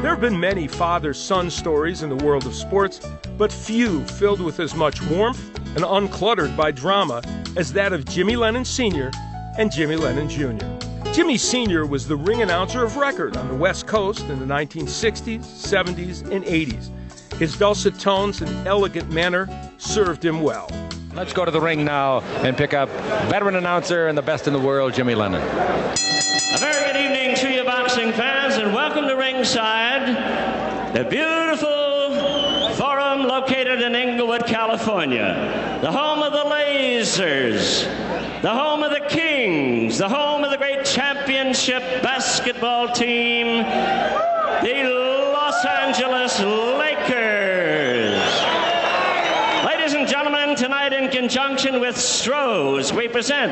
There have been many father-son stories in the world of sports, but few filled with as much warmth and uncluttered by drama as that of Jimmy Lennon Sr. and Jimmy Lennon Jr. Jimmy Sr. was the ring announcer of record on the West Coast in the 1960s, 70s, and 80s. His dulcet tones and elegant manner served him well. Let's go to the ring now and pick up veteran announcer and the best in the world, Jimmy Lennon. A very good evening to you boxing fans, and welcome to ringside, the beautiful forum located in Inglewood, California, the home of the Lasers, the home of the Kings, the home of the great championship basketball team, the Los Angeles Lakers. Ladies and gentlemen, tonight in conjunction with Stroh's, we present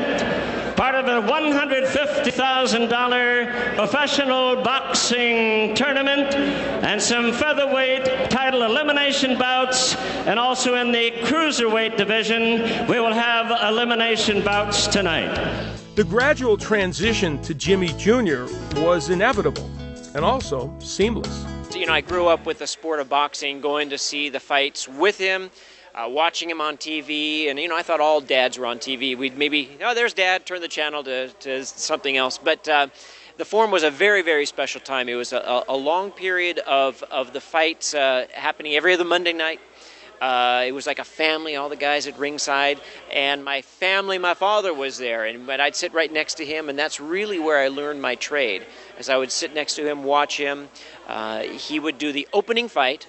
part of a $150,000 professional boxing tournament and some featherweight title elimination bouts, and also in the cruiserweight division, we will have elimination bouts tonight. The gradual transition to Jimmy Jr. was inevitable and also seamless. You know, I grew up with the sport of boxing, going to see the fights with him, watching him on TV, and, you know, I thought all dads were on TV. We'd maybe, oh, there's Dad, turn the channel to something else. But the Forum was a very, very special time. It was a long period of the fights happening every other Monday night. It was like a family, all the guys at ringside, and my family, my father was there, but I'd sit right next to him, and that's really where I learned my trade. As I would sit next to him, watch him, he would do the opening fight,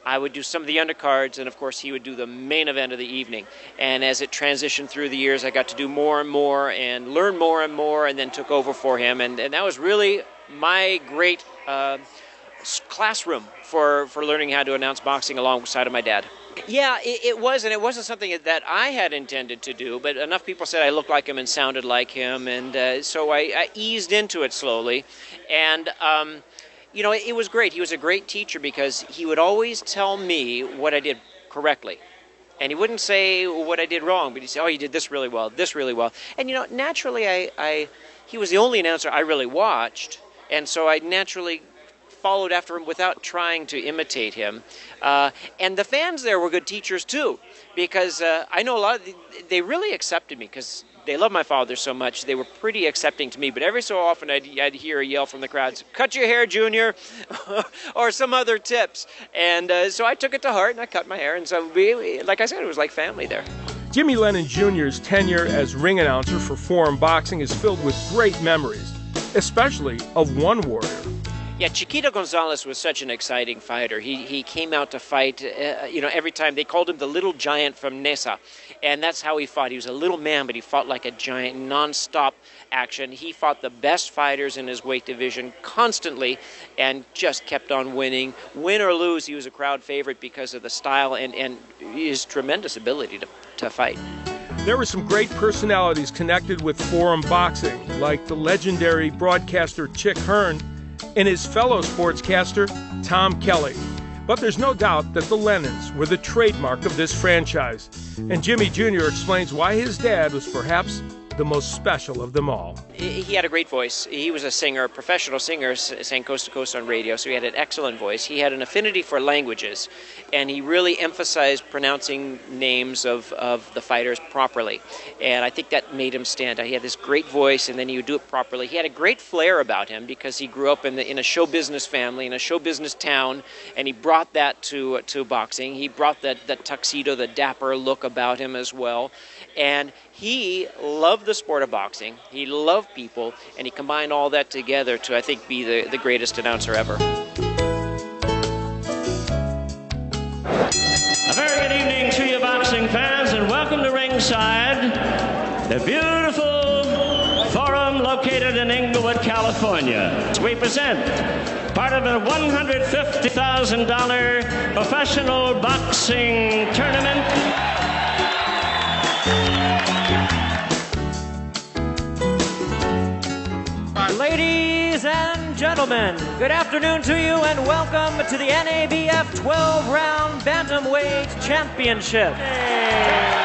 I would do some of the undercards, and of course he would do the main event of the evening. And as it transitioned through the years, I got to do more and more and learn more and more, and then took over for him, and that was really my great classroom for learning how to announce boxing alongside of my dad. Yeah, it was, and it wasn't something that I had intended to do, but enough people said I looked like him and sounded like him, and so I eased into it slowly. And, you know, it was great. He was a great teacher because he would always tell me what I did correctly. And he wouldn't say what I did wrong, but he'd say, oh, you did this really well, this really well. And, you know, naturally, he was the only announcer I really watched, and so I naturally followed after him without trying to imitate him. And the fans there were good teachers too, because I know a lot of they really accepted me because they love my father so much. They were pretty accepting to me, but every so often I'd hear a yell from the crowds, cut your hair, Junior, or some other tips. And so I took it to heart and I cut my hair. And so, like I said, it was like family there. Jimmy Lennon Jr.'s tenure as ring announcer for Forum Boxing is filled with great memories, especially of one warrior. Yeah, Chiquito Gonzalez was such an exciting fighter. He came out to fight, you know, every time. They called him the little giant from Nesa, and that's how he fought. He was a little man, but he fought like a giant, non-stop action. He fought the best fighters in his weight division constantly and just kept on winning. Win or lose, he was a crowd favorite because of the style and his tremendous ability to fight. There were some great personalities connected with Forum Boxing, like the legendary broadcaster Chick Hearn and his fellow sportscaster, Tom Kelly. But there's no doubt that the Lennons were the trademark of this franchise. And Jimmy Jr. explains why his dad was perhaps the most special of them all. He had a great voice. He was a singer, a professional singer, sang coast to coast on radio, so he had an excellent voice. He had an affinity for languages, and he really emphasized pronouncing names of the fighters properly. And I think that made him stand out. He had this great voice, and then he would do it properly. He had a great flair about him because he grew up in a show business family, in a show business town, and he brought that to boxing. He brought that tuxedo, the dapper look about him as well. And he loved the sport of boxing, he loved people, and he combined all that together to, I think, be the greatest announcer ever. A very good evening to you boxing fans, and welcome to ringside, the beautiful forum located in Inglewood, California. We present part of a $150,000 professional boxing tournament. Ladies and gentlemen, good afternoon to you and welcome to the NABF 12-round Bantamweight Championship. Hey.